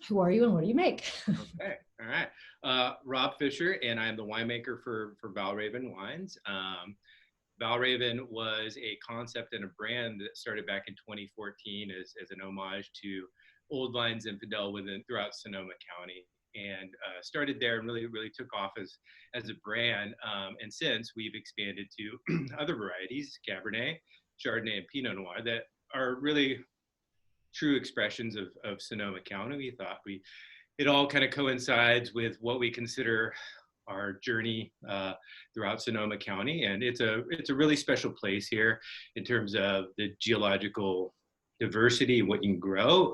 Who are you and what do you make? Okay, all right. Rob Fischer, and I'm the winemaker for Valravn Wines. Valravn was a concept and a brand that started back in 2014 as an homage to old vines infidel throughout Sonoma County, and started there and really took off as a brand. And since we've expanded to other varieties, Cabernet, Chardonnay, and Pinot Noir that are really true expressions of Sonoma County. We thought it all kind of coincides with what we consider our journey throughout Sonoma County, and it's a really special place here in terms of the geological diversity and what you can grow.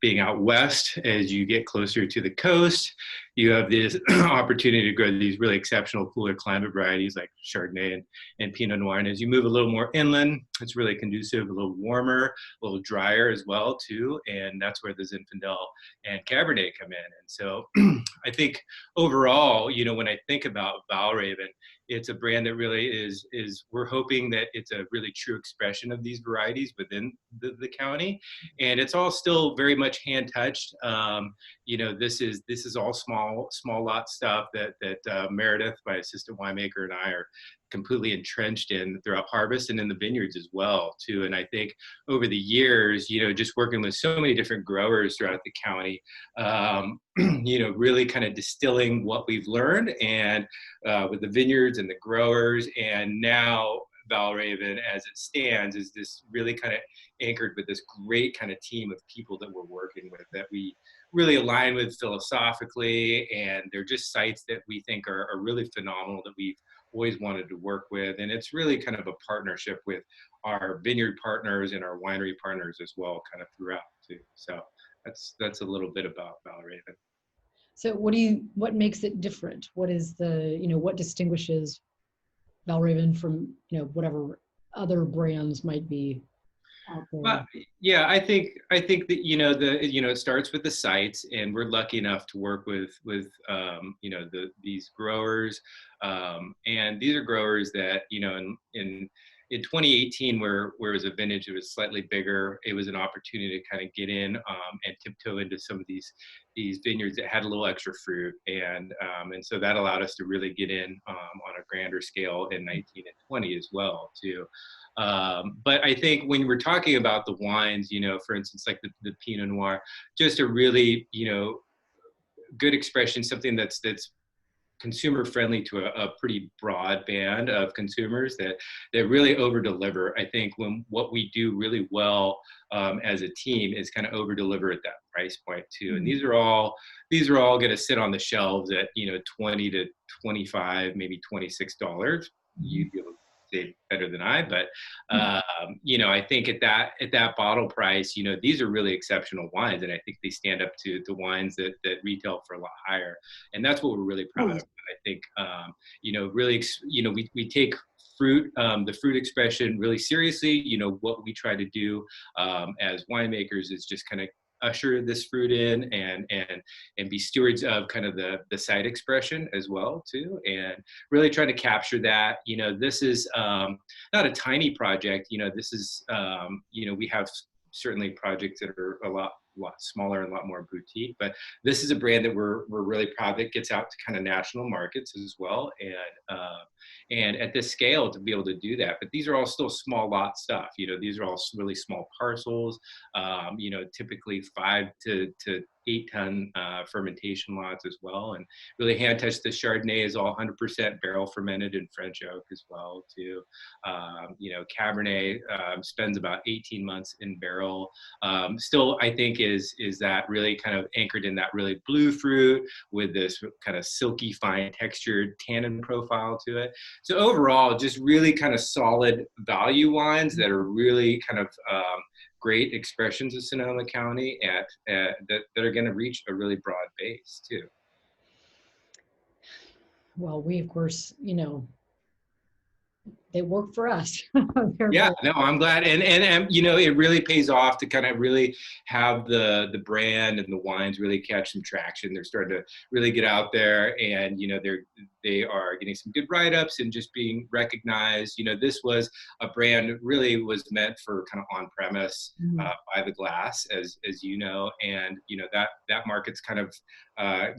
Being out west, as you get closer to the coast, you have this opportunity to grow these really exceptional cooler climate varieties like Chardonnay and Pinot Noir. And as you move a little more inland, it's really conducive, a little warmer, a little drier as well too. And that's where the Zinfandel and Cabernet come in. And so I think overall, when I think about Valravn, it's a brand that really is we're hoping that it's a really true expression of these varieties within the county, and it's all still very much hand touched. This is all small lot stuff that Meredith, my assistant winemaker, and I are completely entrenched in throughout harvest and in the vineyards as well too. And I think over the years, just working with so many different growers throughout the county, really kind of distilling what we've learned and with the vineyards and the growers, and now Valravn as it stands is this really kind of anchored with this great kind of team of people that we're working with that we really align with philosophically, and they're just sites that we think are really phenomenal that we've always wanted to work with. And it's really kind of a partnership with our vineyard partners and our winery partners as well, kind of throughout too. So that's a little bit about Valravn. So what makes it different? What is what distinguishes Valravn from, whatever other brands might be out there? Well, yeah, I think that it starts with the sites, and we're lucky enough to work with these growers, and these are growers that in 2018, where it was a vintage, it was slightly bigger. It was an opportunity to kind of get in and tiptoe into some of these vineyards that had a little extra fruit, and so that allowed us to really get in on a grander scale in 19 and 20 as well too. But I think when we're talking about the wines, for instance, like the Pinot Noir, just a really good expression, something that's consumer friendly to a pretty broad band of consumers that really over deliver. I think what we do really well as a team is kind of over deliver at that price point too. And these are all going to sit on the shelves at $20 to $25, maybe $26. You'd be able to say better than I, but I think at that bottle price, these are really exceptional wines, and I think they stand up to wines that retail for a lot higher, and that's what we're really proud of. I think really we take fruit, the fruit expression really seriously. What we try to do as winemakers is just kind of usher this fruit in and be stewards of kind of the site expression as well too, and really try to capture that. This is not a tiny project. This is we have certainly projects that are a lot smaller and a lot more boutique, but this is a brand that we're really proud that gets out to kind of national markets as well, and at this scale to be able to do that. But these are all still small lot stuff. These are all really small parcels, typically 5 to 8 ton fermentation lots as well, and really hand touched. The Chardonnay is all 100% barrel fermented in French oak as well too. Cabernet spends about 18 months in barrel. Still, I think is that really kind of anchored in that really blue fruit with this kind of silky fine textured tannin profile to it. So overall, just really kind of solid value wines that are really kind of great expressions of Sonoma County that are going to reach a really broad base too. Well, we of course, they work for us. They're Yeah, very, no, I'm glad, and you know, it really pays off to kind of really have the brand and the wines really catch some traction. They're starting to really get out there, and you know, they are getting some good write-ups and just being recognized. You know, this was a brand that really was meant for kind of on-premise, Mhm. by the glass, as you know, and you know that market's kind of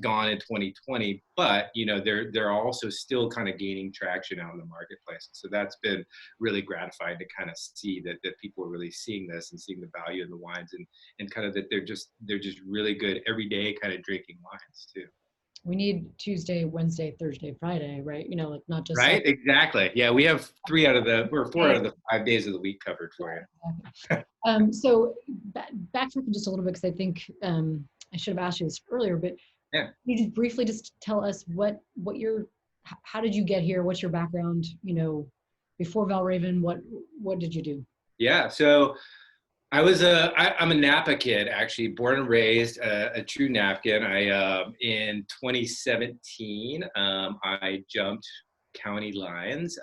gone in 2020, but you know, they're also still kind of gaining traction out in the marketplace. So that's been really gratified to kind of see that people are really seeing this and seeing the value in the wines, and kind of that they're just really good everyday kind of drinking wines too. We need Tuesday, Wednesday, Thursday, Friday, right? You know, like not just Right? Exactly. Yeah, we have 4 out Saturday. of the 5 days of the week covered for you. So backtracking just a little bit, because I think I should have asked you this earlier, but Yeah. can you just briefly just tell us what your how did you get here? What's your background? You know, before Valravn, what did you do? Yeah. So I'm a Napa kid, actually, born and raised a true Napkin. In 2017, I jumped county lines,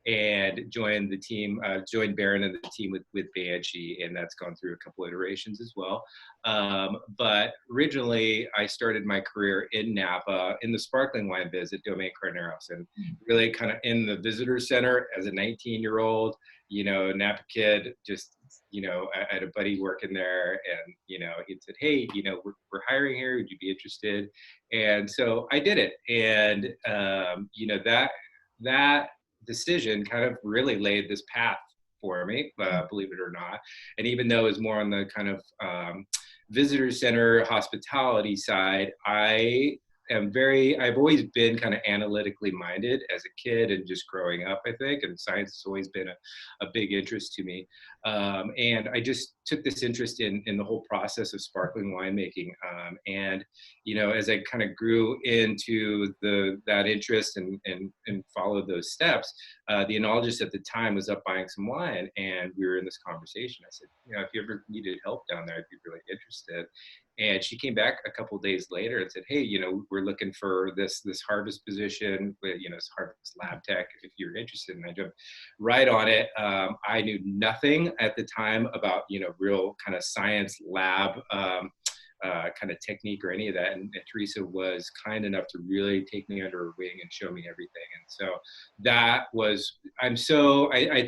and joined the team, joined Barron and the team with Banshee, and that's gone through a couple iterations as well. But originally, I started my career in Napa in the sparkling wine biz at Domaine Carneros, and really kind of in the visitor center as a 19-year-old, you know, Napa kid, just, you know, I had a buddy working there, and, you know, he said, hey, you know, we're hiring here. Would you be interested? And so I did it. And, you know, that decision kind of really laid this path for me, believe it or not. And even though it was more on the kind of visitor center hospitality side, I've always been kind of analytically minded as a kid and just growing up, I think, and science has always been a big interest to me. And I just took this interest in the whole process of sparkling winemaking. And, you know, as I kind of grew into that interest and followed those steps, the enologist at the time was up buying some wine, and we were in this conversation. I said, you know, if you ever needed help down there, I'd be really interested. And she came back a couple of days later and said, hey, you know, we're looking for this harvest position with, you know, this harvest lab tech, if you're interested. And I jumped right on it. I knew nothing at the time about, you know, real kind of science lab kind of technique or any of that. And Teresa was kind enough to really take me under her wing and show me everything. And so that was, I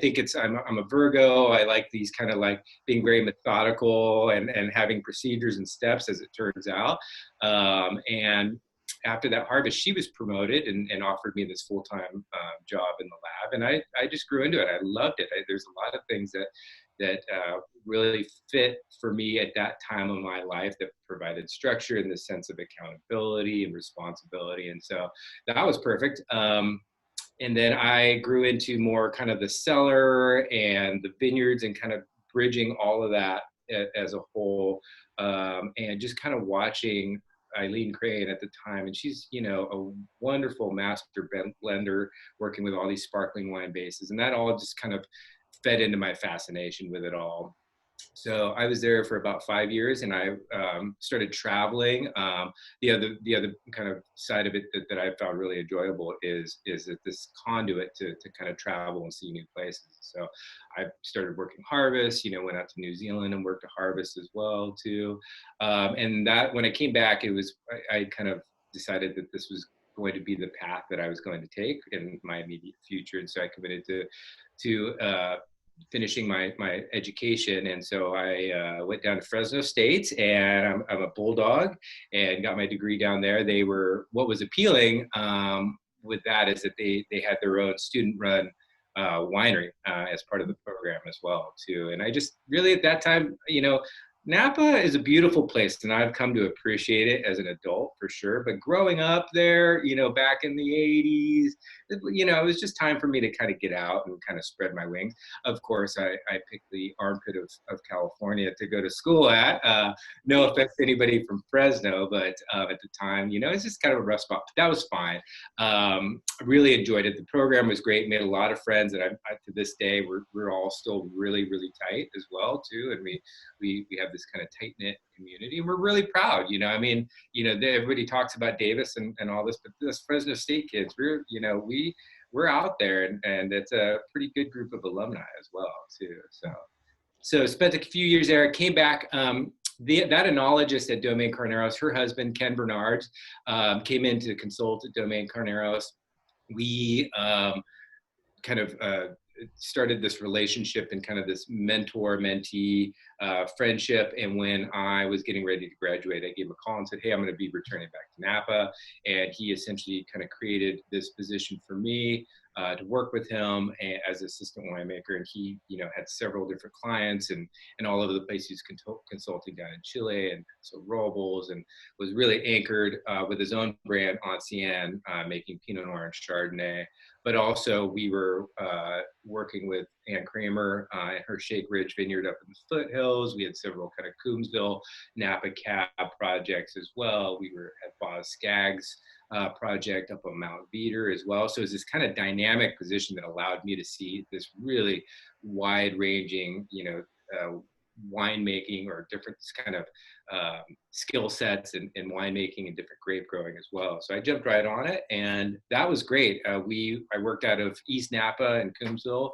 think I'm a Virgo. I like these kind of like being very methodical and having procedures and steps, as it turns out. And after that harvest, she was promoted and offered me this full-time job in the lab. And I just grew into it. I loved it. There's a lot of things that really fit for me at that time of my life that provided structure and the sense of accountability and responsibility. And so that was perfect. And then I grew into more kind of the cellar and the vineyards and kind of bridging all of that as a whole, and just kind of watching Eileen Crane at the time, and she's, you know, a wonderful master blender working with all these sparkling wine bases, and that all just kind of fed into my fascination with it all. So I was there for about 5 years, and I started traveling. The other kind of side of it that I found really enjoyable is that this conduit to kind of travel and see new places. So I started working harvest. You know, went out to New Zealand and worked a harvest as well too. And that when I came back, I kind of decided that this was going to be the path that I was going to take in my immediate future, and so I committed to finishing my education. And so I went down to Fresno State, and I'm a Bulldog, and got my degree down there. What was appealing with that is that they had their own student run winery as part of the program as well too. And I just really at that time, you know, Napa is a beautiful place, and I've come to appreciate it as an adult for sure. But growing up there, you know, back in the 80s, you know, it was just time for me to kind of get out and kind of spread my wings. Of course, I picked the armpit of California to go to school at. No offense to anybody from Fresno, but at the time, you know, it's just kind of a rough spot. But that was fine. I really enjoyed it. The program was great. Made a lot of friends, and I to this day, we're all still really, really tight as well too. And we have this kind of tight knit community, and we're really proud. You know, I mean, you know, everybody talks about Davis and all this, but this Fresno State kids, we're out there, and it's a pretty good group of alumni as well too. So spent a few years there, came back. That enologist at Domaine Carneros, her husband, Ken Bernard, came in to consult at Domaine Carneros. We kind of started this relationship and kind of this mentor-mentee friendship. And when I was getting ready to graduate, I gave him a call and said, hey, I'm going to be returning back to Napa. And he essentially kind of created this position for me to work with him as assistant winemaker. And he, had several different clients and all over the place. He was consulting down in Chile and so Robles, and was really anchored with his own brand, Ancien, making Pinot Noir and Chardonnay. But also we were working with Ann Kramer and her Shake Ridge Vineyard up in the foothills. We had several kind of Coombsville, Napa Cab projects as well. We were at Boz Skaggs project up on Mount Veeder as well. So it's this kind of dynamic position that allowed me to see this really wide-ranging, winemaking or different kind of skill sets in winemaking and different grape growing as well. So I jumped right on it, and that was great. I worked out of East Napa and Coombsville,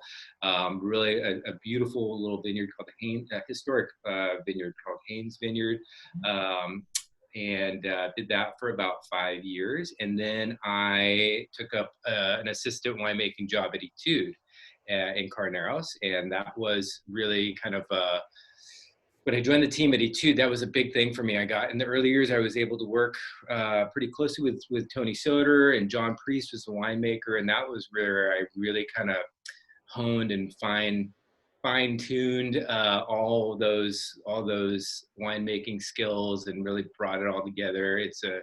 really a beautiful little vineyard called the Haynes, historic vineyard called Haynes Vineyard. And did that for about 5 years. And then I took up an assistant winemaking job at Etude in Carneros. And that was really kind of, when I joined the team at Etude, that was a big thing for me. I got, in the early years, I was able to work pretty closely with Tony Soder, and John Priest was the winemaker. And that was where I really kind of honed and fine-tuned all those winemaking skills and really brought it all together. It's a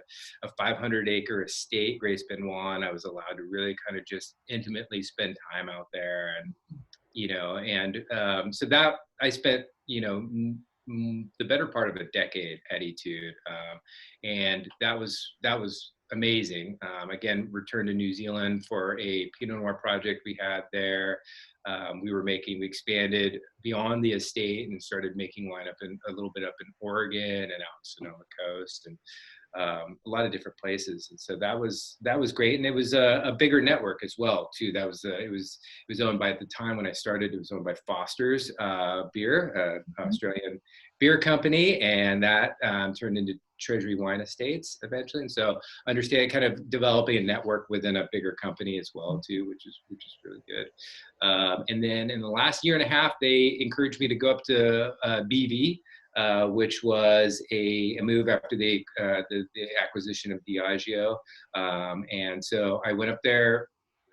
500-acre estate, Grace Benoit. I was allowed to really kind of just intimately spend time out there, and so that I spent the better part of a decade at Etude, and that was amazing. Again, returned to New Zealand for a Pinot Noir project we had there. We expanded beyond the estate and started making wine a little bit up in Oregon and out in Sonoma Coast, and a lot of different places. And so that was great. And it was a bigger network as well too. It was owned by, at the time when I started, it was owned by Foster's Beer, Australian beer company, and that turned into Treasury Wine Estates eventually. And so understand kind of developing a network within a bigger company as well too, which is really good. And then in the last year and a half, they encouraged me to go up to BV, which was a move after the acquisition of Diageo. And so I went up there.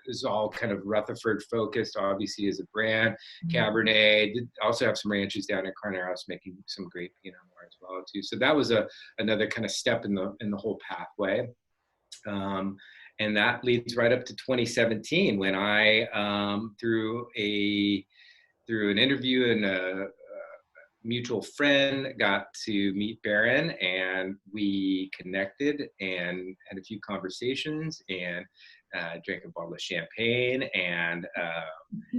It was all kind of Rutherford focused, obviously, as a brand. Cabernet, did also have some ranches down in Carneros making some great Pinot Noir as well too. So that was another kind of step in the whole pathway. And that leads right up to 2017, when I, through an interview and a mutual friend, got to meet Baron, and we connected and had a few conversations, and drank a bottle of champagne, and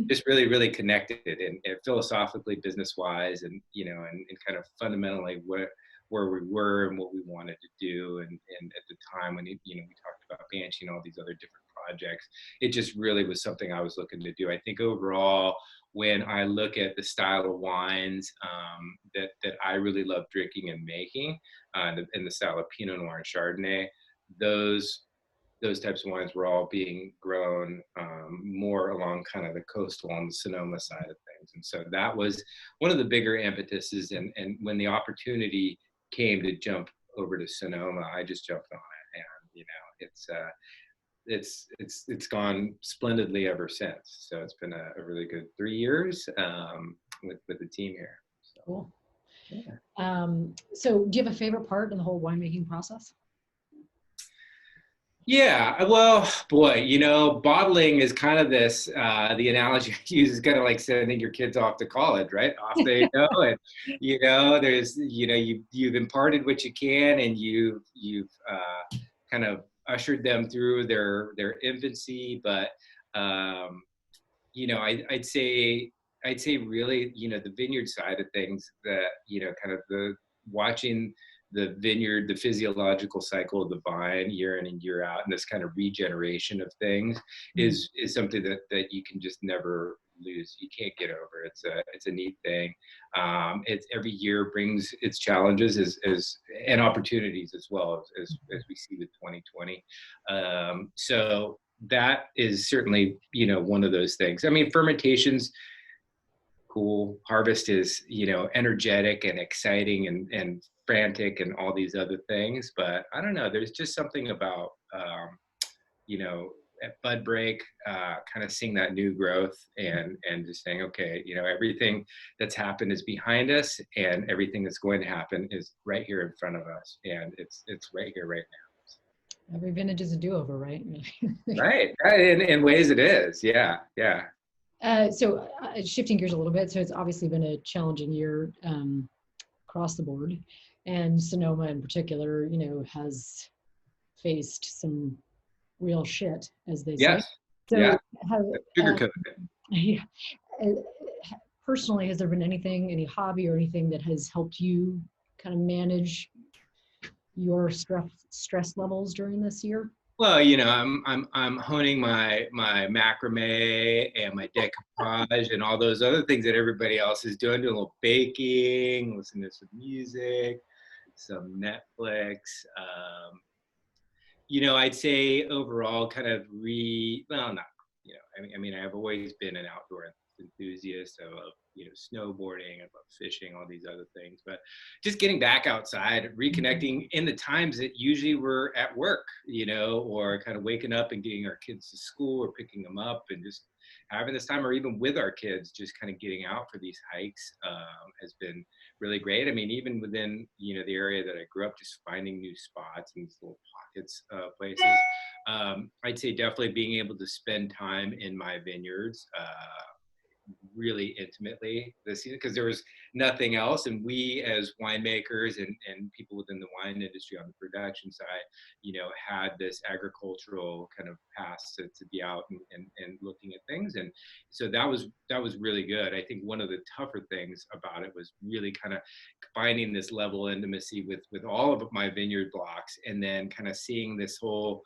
just really, really connected, and philosophically, business-wise, and and kind of fundamentally where we were and what we wanted to do, and at the time when we talked about Banshee and all these other different projects, it just really was something I was looking to do. I think overall, when I look at the style of wines that I really love drinking and making, and the style of Pinot Noir and Chardonnay, those types of wines were all being grown more along kind of the coastal on the Sonoma side of things. And so that was one of the bigger impetuses. And when the opportunity came to jump over to Sonoma, I just jumped on it. And, it's gone splendidly ever since. So it's been a really good 3 years with the team here. So, cool. Yeah. So do you have a favorite part in the whole winemaking process? Yeah, well, boy, bottling is kind of this, the analogy I use is kind of like sending your kids off to college, right? Off they go, and, there's, you've imparted what you can, and you've kind of ushered them through their infancy, but, I'd say really, the vineyard side of things, that, kind of the watching the vineyard, the physiological cycle of the vine year in and year out, and this kind of regeneration of things is something that you can just never lose. You can't get over. It's a neat thing. It's every year brings its challenges as and opportunities as well as we see with 2020. So that is certainly, you know, one of those things. I mean, fermentation's cool. Harvest is, you know, energetic and exciting and frantic and all these other things. But I don't know, there's just something about, you know, at bud break, kind of seeing that new growth and just saying, okay, you know, everything that's happened is behind us and everything that's going to happen is right here in front of us. And it's right here, right now. Every vintage is a do-over, right? Right. In ways it is. Yeah. Yeah. So shifting gears a little bit. So it's obviously been a challenging year across the board, and Sonoma in particular, you know, has faced some real shit, as they say. Yes. So Yeah. have, Sugarcoat it. yeah, personally, has there been anything, any hobby or anything that has helped you kind of manage your stress levels during this year? Well, you know, I'm honing my macrame and my decoupage and all those other things that everybody else is doing. Doing a little baking, listening to some music, some Netflix. You know, I'd say overall, kind of well, not, you know, I mean, I've always been an outdoor enthusiast. I love, you know, snowboarding, I love fishing, all these other things, but just getting back outside, reconnecting in the times that usually we're at work, you know, or kind of waking up and getting our kids to school or picking them up and just having this time, or even with our kids, just kind of getting out for these hikes has been really great. I mean, even within, you know, the area that I grew up, just finding new spots and these little pockets places. I'd say definitely being able to spend time in my vineyards really intimately this season, because there was nothing else, and we as winemakers and people within the wine industry on the production side, you know, had this agricultural kind of past to be out and looking at things, and so that was really good. I think one of the tougher things about it was really kind of finding this level of intimacy with all of my vineyard blocks, and then kind of seeing this whole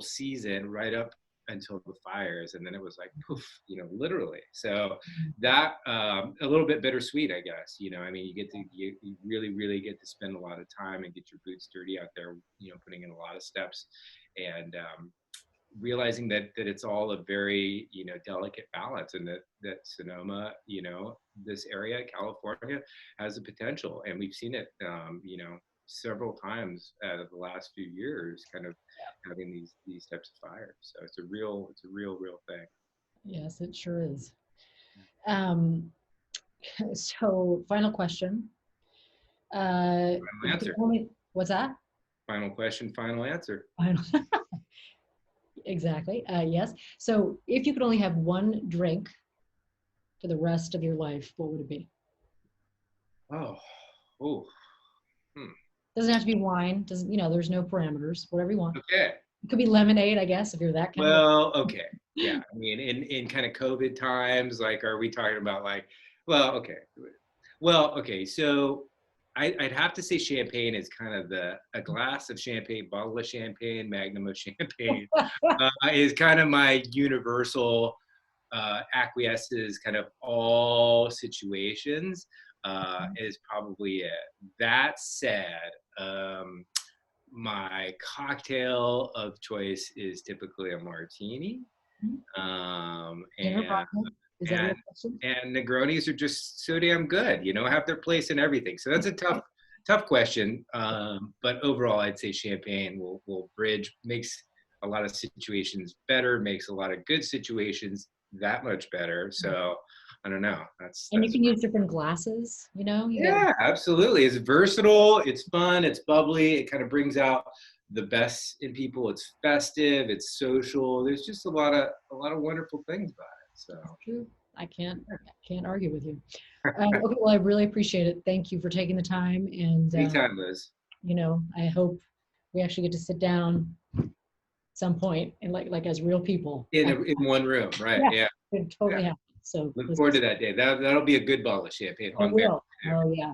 season right up until the fires, and then it was like poof, you know, literally. So that a little bit bittersweet, I guess. You know, I mean, you really get to spend a lot of time and get your boots dirty out there, you know, putting in a lot of steps, and realizing that it's all a very, you know, delicate balance, and that Sonoma, you know, this area, California, has the potential, and we've seen it, you know, several times out of the last few years, kind of having these types of fires. So it's a real thing. Yes, it sure is. So final question. Final answer. What's that? Final question, final answer. Final. Exactly. Yes. So if you could only have one drink for the rest of your life, what would it be? Doesn't have to be wine. Doesn't, you know, there's no parameters, whatever you want. Okay. It could be lemonade, I guess, if you're that kind of. Well, okay. Yeah. I mean, in kind of COVID times, like, are we talking about like, well, okay. So I'd have to say champagne is kind of a glass of champagne, bottle of champagne, magnum of champagne is kind of my universal acquiesces kind of all situations. Is probably it. That said, my cocktail of choice is typically a martini. And Negronis are just so damn good, you know, have their place in everything. So that's a tough question. But overall, I'd say champagne will bridge, makes a lot of situations better, makes a lot of good situations that much better. So I don't know. And you can use different glasses, you know? Absolutely. It's versatile. It's fun. It's bubbly. It kind of brings out the best in people. It's festive. It's social. There's just a lot of wonderful things about it. So true. I can't argue with you. Okay, well, I really appreciate it. Thank you for taking the time. And anytime, Liz. You know, I hope we actually get to sit down some point and like as real people in one room, right? Yeah. It totally happen. So look forward to that day. That'll be a good bottle of champagne. Oh yeah.